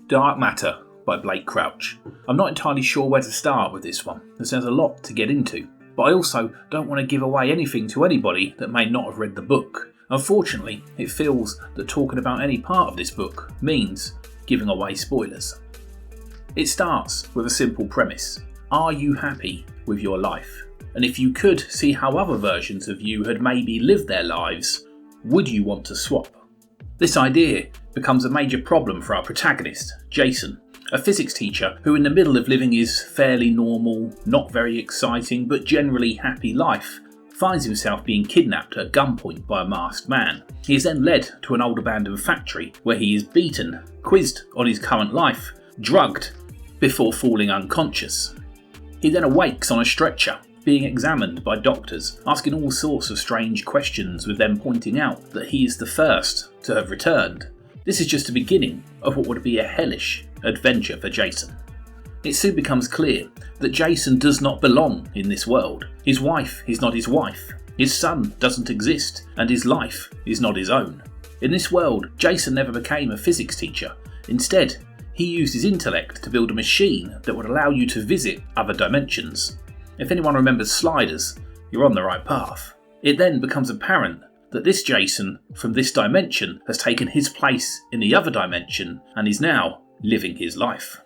Dark Matter by Blake Crouch. I'm not entirely sure where to start with this one, as there's a lot to get into, but I also don't want to give away anything to anybody that may not have read the book. Unfortunately, it feels that talking about any part of this book means giving away spoilers. It starts with a simple premise. Are you happy with your life? And if you could see how other versions of you had maybe lived their lives, would you want to swap? This idea becomes a major problem for our protagonist, Jason, a physics teacher who in the middle of living his fairly normal, not very exciting but generally happy life, finds himself being kidnapped at gunpoint by a masked man. He is then led to an old abandoned factory where he is beaten, quizzed on his current life, drugged, before falling unconscious. He then awakes on a stretcher, being examined by doctors, asking all sorts of strange questions, with them pointing out that he is the first to have returned. This is just the beginning of what would be a hellish adventure for Jason. It soon becomes clear that Jason does not belong in this world. His wife is not his wife, his son doesn't exist, and his life is not his own. In this world, Jason never became a physics teacher. Instead, he used his intellect to build a machine that would allow you to visit other dimensions. If anyone remembers Sliders, you're on the right path. It then becomes apparent that this Jason from this dimension has taken his place in the other dimension and is now living his life.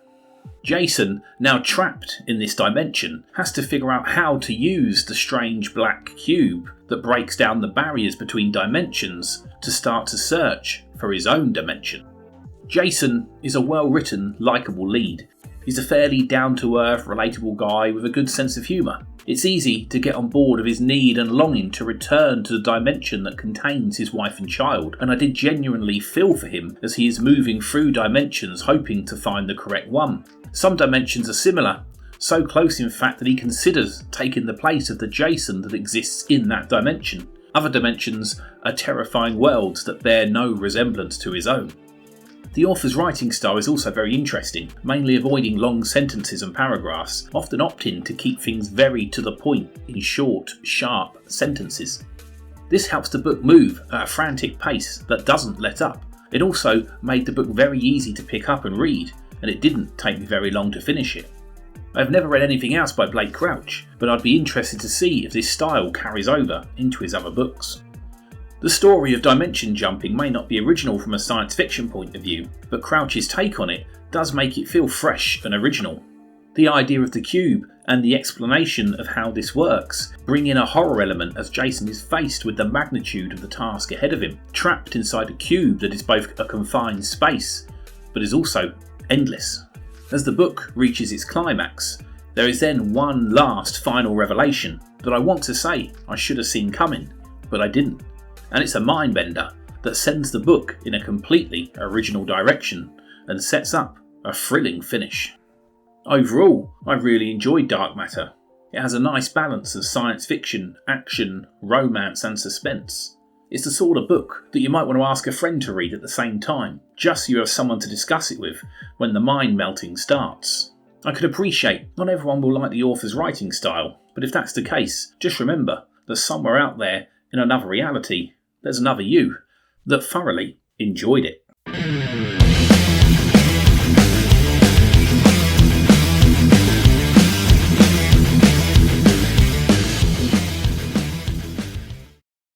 Jason, now trapped in this dimension, has to figure out how to use the strange black cube that breaks down the barriers between dimensions to start to search for his own dimension. Jason is a well-written, likeable lead. He's a fairly down-to-earth, relatable guy with a good sense of humour. It's easy to get on board of his need and longing to return to the dimension that contains his wife and child, and I did genuinely feel for him as he is moving through dimensions hoping to find the correct one. Some dimensions are similar, so close in fact that he considers taking the place of the Jason that exists in that dimension. Other dimensions are terrifying worlds that bear no resemblance to his own. The author's writing style is also very interesting, mainly avoiding long sentences and paragraphs, often opting to keep things very to the point in short, sharp sentences. This helps the book move at a frantic pace that doesn't let up. It also made the book very easy to pick up and read, and it didn't take me very long to finish it. I've never read anything else by Blake Crouch, but I'd be interested to see if this style carries over into his other books. The story of dimension jumping may not be original from a science fiction point of view, but Crouch's take on it does make it feel fresh and original. The idea of the cube and the explanation of how this works bring in a horror element as Jason is faced with the magnitude of the task ahead of him, trapped inside a cube that is both a confined space, but is also endless. As the book reaches its climax, there is then one last final revelation that I want to say I should have seen coming, but I didn't. And it's a mind bender that sends the book in a completely original direction and sets up a thrilling finish. Overall, I really enjoyed Dark Matter. It has a nice balance of science fiction, action, romance and suspense. It's the sort of book that you might want to ask a friend to read at the same time, just so you have someone to discuss it with when the mind melting starts. I could appreciate not everyone will like the author's writing style, but if that's the case, just remember that somewhere out there in another reality, there's another you that thoroughly enjoyed it.